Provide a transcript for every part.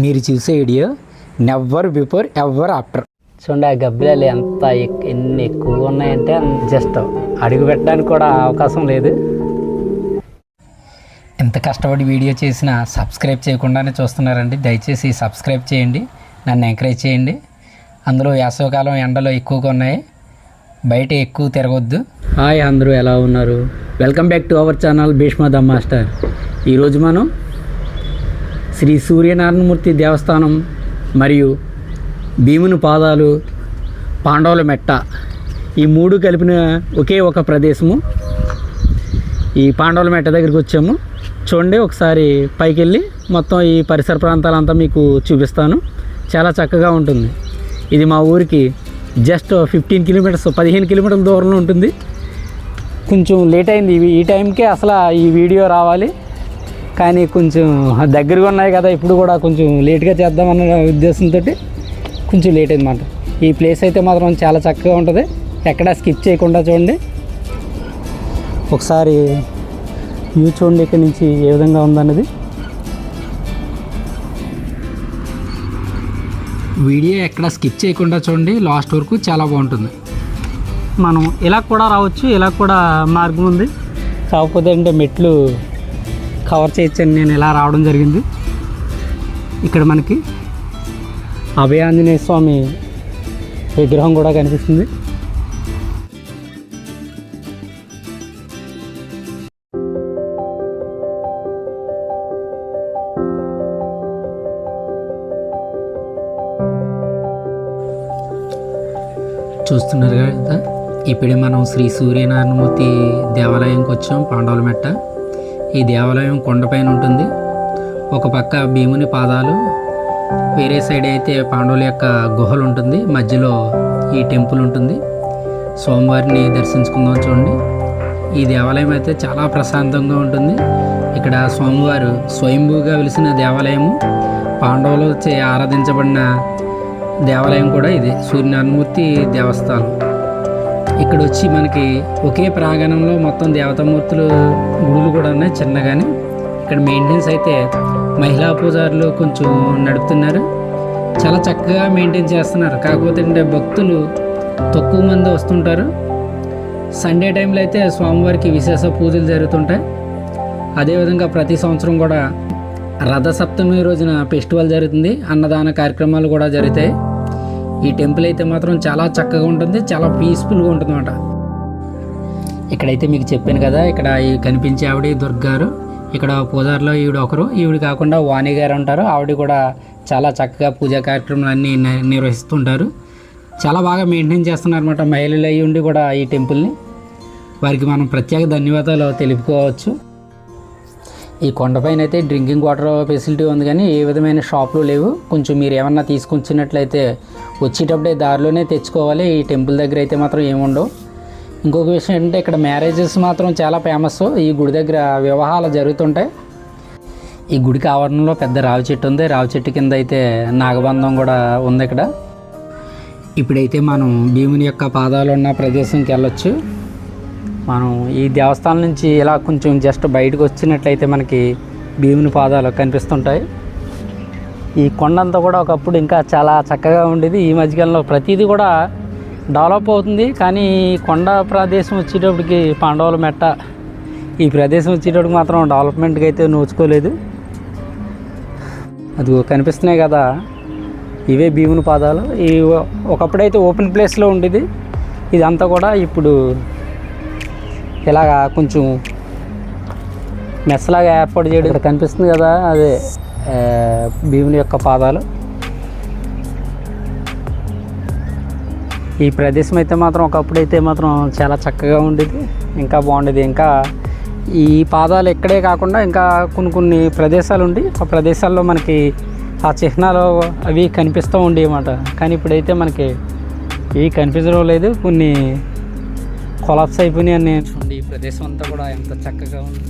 మీరు చూసే video never before ever after. చూడండి ఆ గబ్బిలాలు ఎన్ని ఎక్కువగా ఉన్నాయంటే జస్ట్ అడుగు పెట్టడానికి కూడా అవకాశం లేదు. ఎంత కష్టపడి వీడియో చేసినా సబ్స్క్రైబ్ చేయకుండానే చూస్తున్నారండి. దయచేసి సబ్స్క్రైబ్ చేయండి, నన్ను ఎంకరేజ్ చేయండి. అందులో వేసవికాలం ఎండలు ఎక్కువగా ఉన్నాయి, బయట ఎక్కువ తిరగొద్దు. హాయ్, అందరూ ఎలా ఉన్నారు? Welcome back to our channel Bhishma the master. ఈరోజు మనం శ్రీ సూర్యనారాయణమూర్తి దేవస్థానం మరియు భీముని పాదాలు, పాండవుల మెట్ట, ఈ మూడు కలిపిన ఒకే ఒక ప్రదేశము. ఈ పాండవుల మెట్ట దగ్గరికి వచ్చాము. చూడండి, ఒకసారి పైకి వెళ్ళి మొత్తం ఈ పరిసర ప్రాంతాలంతా మీకు చూపిస్తాను. చాలా చక్కగా ఉంటుంది. ఇది మా ఊరికి జస్ట్ 15 కిలోమీటర్స్ 15 కిలోమీటర్ల దూరంలో ఉంటుంది. కొంచెం లేట్ అయింది ఈ టైంకే అసలు ఈ వీడియో రావాలి, కానీ కొంచెం దగ్గరగా ఉన్నాయి కదా, ఇప్పుడు కూడా కొంచెం లేట్గా చేద్దామన్న ఉద్దేశంతో కొంచెం లేట్ అయింది అన్నమాట. ఈ ప్లేస్ అయితే మాత్రం చాలా చక్కగా ఉంటుంది, ఎక్కడా స్కిప్ చేయకుండా చూడండి. ఒకసారి వ్యూ చూడండి ఇక్కడ నుంచి ఏ విధంగా ఉందన్నది. వీడియో ఎక్కడ స్కిప్ చేయకుండా చూడండి, లాస్ట్ వరకు చాలా బాగుంటుంది. మనం ఇలా కూడా రావచ్చు, ఇలా కూడా మార్గం ఉంది. కాకపోతే అంటే మెట్లు కవర్ చేయొచ్చని నేను ఇలా రావడం జరిగింది. ఇక్కడ మనకి అభయాంజనేయ స్వామి విగ్రహం కూడా కనిపిస్తుంది. చూస్తున్నారు కదా, ఇప్పుడే మనం శ్రీ సూర్యనారాయణమూర్తి దేవాలయంకి వచ్చాం, పాండవుల మెట్ట. ఈ దేవాలయం కొండపైన ఉంటుంది. ఒక పక్క భీముని పాదాలు, వేరే సైడ్ అయితే పాండవుల యొక్క గుహలు ఉంటుంది, మధ్యలో ఈ టెంపుల్ ఉంటుంది. స్వామివారిని దర్శించుకుందాం. చూడండి, ఈ దేవాలయం అయితే చాలా ప్రశాంతంగా ఉంటుంది. ఇక్కడ స్వామివారు స్వయంభూగా వెలిసిన దేవాలయము, పాండవులు చే ఆరాధించబడిన దేవాలయం కూడా ఇది సూర్యనారాయణమూర్తి దేవస్థానం. ఇక్కడ వచ్చి మనకి ఒకే ప్రాంగణంలో మొత్తం దేవతామూర్తులు గుడులు కూడా ఉన్నాయి చిన్నగానే. ఇక్కడ మెయింటెనెన్స్ అయితే మహిళా పూజారులు కొంచెం నడుపుతున్నారు, చాలా చక్కగా మెయింటైన్ చేస్తున్నారు. కాకపోతే అంటే భక్తులు తక్కువ మంది వస్తుంటారు. సండే టైంలో అయితే స్వామివారికి విశేష పూజలు జరుగుతుంటాయి. అదేవిధంగా ప్రతి సంవత్సరం కూడా రథసప్తమి రోజున ఫెస్టివల్ జరుగుతుంది, అన్నదాన కార్యక్రమాలు కూడా జరుగుతాయి. ఈ టెంపుల్ అయితే మాత్రం చాలా చక్కగా ఉంటుంది, చాలా పీస్ఫుల్గా ఉంటుంది అన్నమాట. ఇక్కడైతే మీకు చెప్పాను కదా, ఇక్కడ ఈ కనిపించే ఆవిడ దుర్గారు, ఇక్కడ పూజారిలో ఈవిడ ఒకరు. ఈవిడ కాకుండా వాణి గారు ఉంటారు, ఆవిడ కూడా చాలా చక్కగా పూజా కార్యక్రమాలు అన్నీ నిర్వహిస్తుంటారు. చాలా బాగా మెయింటైన్ చేస్తున్నారు అన్నమాట మహిళలు అయ్యి ఉండి కూడా ఈ టెంపుల్ని. వారికి మనం ప్రత్యేక ధన్యవాదాలు తెలుపుకోవచ్చు. ఈ కొండపైన అయితే డ్రింకింగ్ వాటర్ ఫెసిలిటీ ఉంది, కానీ ఏ విధమైన షాపులు లేవు. కొంచెం మీరు ఏమన్నా తీసుకొచ్చినట్లయితే వచ్చేటప్పుడే దారిలోనే తెచ్చుకోవాలి. ఈ టెంపుల్ దగ్గర అయితే మాత్రం ఏముండవు. ఇంకొక విషయం ఏంటంటే ఇక్కడ మ్యారేజెస్ మాత్రం చాలా ఫేమస్. ఈ గుడి దగ్గర వివాహాలు జరుగుతుంటాయి. ఈ గుడికి ఆవరణలో పెద్ద రావి చెట్టు ఉంది, రావి చెట్టు కింద అయితే నాగబంధం కూడా ఉంది ఇక్కడ. ఇప్పుడైతే మనం భీముని యొక్క పాదాలు ఉన్న ప్రదేశంకి వెళ్ళొచ్చు. మనం ఈ దేవస్థానం నుంచి ఇలా కొంచెం జస్ట్ బయటకు వచ్చినట్లయితే మనకి భీముని పాదాలు కనిపిస్తుంటాయి. ఈ కొండంతా కూడా ఒకప్పుడు ఇంకా చాలా చక్కగా ఉండేది. ఈ మధ్యకాలంలో ప్రతిదీ కూడా డెవలప్ అవుతుంది, కానీ కొండ ప్రదేశం వచ్చేటప్పటికి పాండవుల మెట్ట ఈ ప్రదేశం వచ్చేటప్పటికి మాత్రం డెవలప్మెంట్కి అయితే నోచుకోలేదు. అది కనిపిస్తున్నాయి కదా, ఇవే భీముని పాదాలు. ఈ ఒకప్పుడైతే ఓపెన్ ప్లేస్లో ఉండేది, ఇదంతా కూడా ఇప్పుడు ఇలాగా కొంచెం మెస్లాగా ఏర్పాటు చేయడం. ఇక్కడ కనిపిస్తుంది కదా, అదే భీముని యొక్క పాదాలు. ఈ ప్రదేశం అయితే మాత్రం ఒకప్పుడైతే మాత్రం చాలా చక్కగా ఉండేది, ఇంకా బాగుండేది. ఇంకా ఈ పాదాలు ఇక్కడే కాకుండా ఇంకా కొన్ని ప్రదేశాలు ఉండి, ఆ ప్రదేశాల్లో మనకి ఆ చిహ్నాలు అవి కనిపిస్తూ ఉండేవి అన్నమాట. కానీ ఇప్పుడైతే మనకి ఇవి కనిపించడం లేదు, కొన్ని కొలాప్స్ అయిపోయినాయి అని. చూడండి, ఈ ప్రదేశం అంతా కూడా ఎంత చక్కగా ఉంది.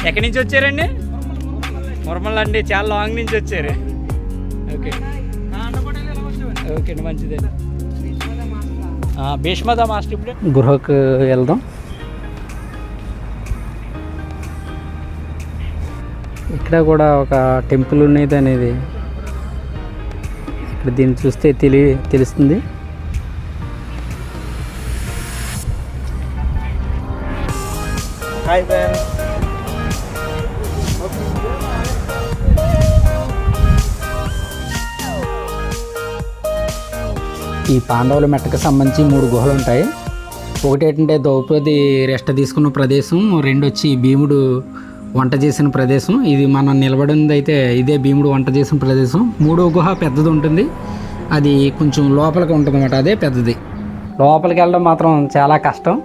ఎక్కడి నుంచి వచ్చారండి? మురమల్ అండి, చాలా లాంగ్ నుంచి వచ్చారు. ఓకే ఓకే అండి, మంచిదే. భీష్మద మాస్టర్ ఇప్పుడే గృహకు వెళ్దాం. ఇక్కడ కూడా ఒక టెంపుల్ ఉన్నది అనేది ఇక్కడ దీన్ని చూస్తే తెలుస్తుంది. ఈ పాండవుల మెట్టకు సంబంధించి 3 గుహలు ఉంటాయి. ఒకటి ఏంటంటే ద్రౌపది రెస్ట్ తీసుకున్న ప్రదేశం, 2 వచ్చి భీముడు వంట చేసిన ప్రదేశం, ఇది మనం నిలబడింది అయితే ఇదే భీముడు వంట చేసిన ప్రదేశం. 3వ గుహ పెద్దది ఉంటుంది, అది కొంచెం లోపలికి ఉంటుంది అన్నమాట, అదే పెద్దది. లోపలికి వెళ్ళడం మాత్రం చాలా కష్టం.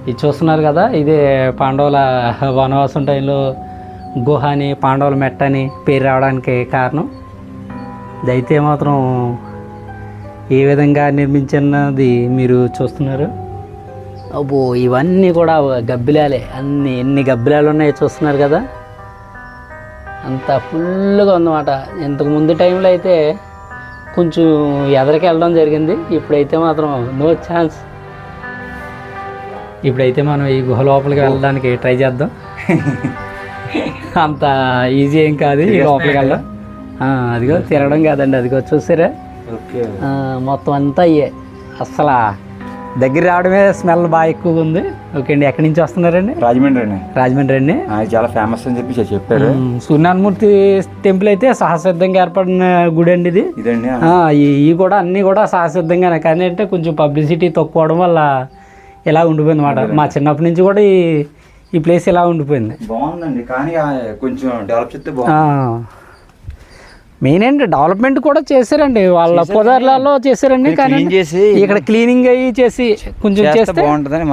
ఇది చూస్తున్నారు కదా, ఇదే పాండవుల వనవాసం టైంలో గుహ అని పాండవుల మెట్ట అని పేరు రావడానికి కారణం. ఇదైతే మాత్రం ఏ విధంగా నిర్మించినది మీరు చూస్తున్నారు. అబ్బో, ఇవన్నీ కూడా గబ్బిలాలే, ఎన్ని గబ్బిలాలు ఉన్నాయో చూస్తున్నారు కదా, అంత ఫుల్గా ఉందన్నమాట. ఇంతకు ముందు టైంలో అయితే కొంచెం ఎదరికి వెళ్ళడం జరిగింది, ఇప్పుడైతే మాత్రం నో ఛాన్స్. ఇప్పుడైతే మనం ఈ గుహ లోపలికి వెళ్ళడానికి ట్రై చేద్దాం. అంత ఈజీ ఏం కాదు ఈ లోపలికి వెళ్ళడం. అదిగో తిరగడం కాదండి, అదిగో చూసారా మొత్తం అంతా అయ్యే. అసలు దగ్గర రావడమే స్మెల్ బాగా ఎక్కువగా ఉంది. ఓకే అండి, ఎక్కడి నుంచి వస్తున్నారండి? రాజమండ్రి అండి. చాలా ఫేమస్ అని చెప్పి చెప్పారు. సూర్యనారాయణమూర్తి టెంపుల్ అయితే సహసిద్ధంగా ఏర్పడిన గుడి అండి ఇది. ఇవి కూడా అన్నీ కూడా సహసిద్ధంగానే, కానీ అంటే కొంచెం పబ్లిసిటీ తక్కువ అవడం వల్ల ఇలా ఉండిపోయింది అన్నమాట. మా చిన్నప్పటి నుంచి కూడా ఈ ప్లేస్ ఇలా ఉండిపోయింది. బాగుందండి, కానీ కొంచెం డెవలప్ చేస్తే బాగుంది. మెయిన్ ఏంటి డెవలప్మెంట్ కూడా చేశారండి, వాళ్ళ పొదర్లలో చేశారండి, కానీ ఇక్కడ క్లీనింగ్ అయ్యి చేసి కొంచెం చేస్తే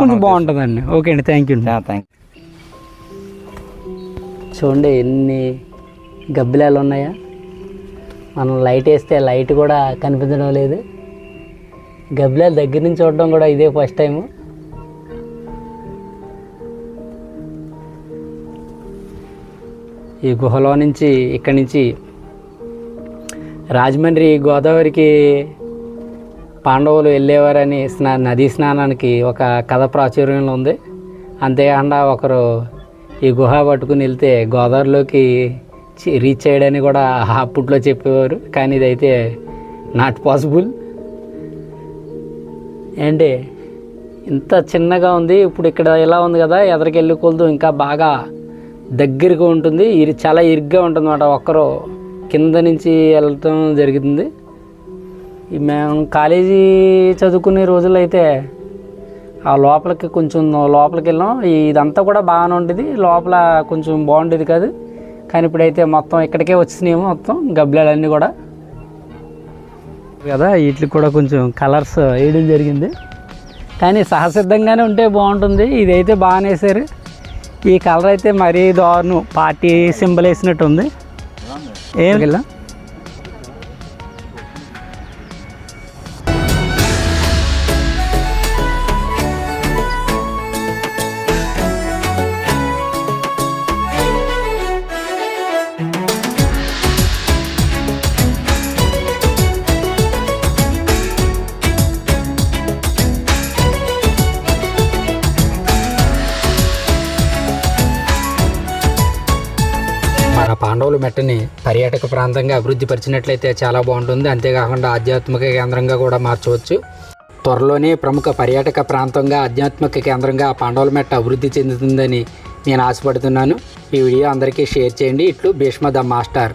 కొంచెం బాగుంటుందండి. ఓకే అండి, థ్యాంక్ యూ. చూడండి ఎన్ని గబ్బిలాలు ఉన్నాయా. మనం లైట్ వేస్తే లైట్ కూడా కనిపించడం లేదు. గబ్బిలాలు దగ్గర నుంచి చూడడం కూడా ఇదే ఫస్ట్ టైము. ఈ గుహలో నుంచి ఇక్కడి నుంచి రాజమండ్రి గోదావరికి పాండవులు వెళ్ళేవారని నదీ స్నానానికి ఒక కథ ప్రాచుర్యంలో ఉంది. అంతేకాకుండా ఒకరు ఈ గుహ పట్టుకుని వెళ్తే గోదావరిలోకి రీచ్ చేయడని కూడా అప్పట్లో చెప్పేవారు, కానీ ఇదైతే నాట్ పాసిబుల్. ఏంటి ఇంత చిన్నగా ఉంది, ఇప్పుడు ఇక్కడ ఇలా ఉంది కదా, ఎదరికి వెళ్ళి కొలుతూ ఇంకా బాగా దగ్గరగా ఉంటుంది, చాలా ఇరుగ్గా ఉంటుంది అన్నమాట. ఒక్కరు కింద నుంచి వెళ్ళటం జరుగుతుంది. మేము కాలేజీ చదువుకునే రోజుల్లో అయితే ఆ లోపలికి కొంచెం లోపలికి వెళ్ళాం. ఇదంతా కూడా బాగానే ఉంటుంది, లోపల కొంచెం బాగుండేది కాదు, కానీ ఇప్పుడైతే మొత్తం ఇక్కడికే వచ్చినాయేమో మొత్తం గబ్బిలాలన్నీ కూడా కదా. వీటికి కూడా కొంచెం కలర్స్ వేయడం జరిగింది, కానీ సహసిద్ధంగానే ఉంటే బాగుంటుంది. ఇదైతే బాగానే వేసారు. ఈ కలర్ అయితే మరీ దారుణం, పార్టీ సింబల్ వేసినట్టు ఉంది. ఏం వెళ్ళా మన పాండవుల మెట్టని పర్యాటక ప్రాంతంగా అభివృద్ధి పరిచినట్లయితే చాలా బాగుంటుంది. అంతేకాకుండా ఆధ్యాత్మిక కేంద్రంగా కూడా మార్చవచ్చు. త్వరలోనే ప్రముఖ పర్యాటక ప్రాంతంగా ఆధ్యాత్మిక కేంద్రంగా పాండవుల మెట్ట అభివృద్ధి చెందుతుందని నేను ఆశపడుతున్నాను. ఈ వీడియో అందరికీ షేర్ చేయండి. ఇట్లు భీష్మ ద మాస్టర్.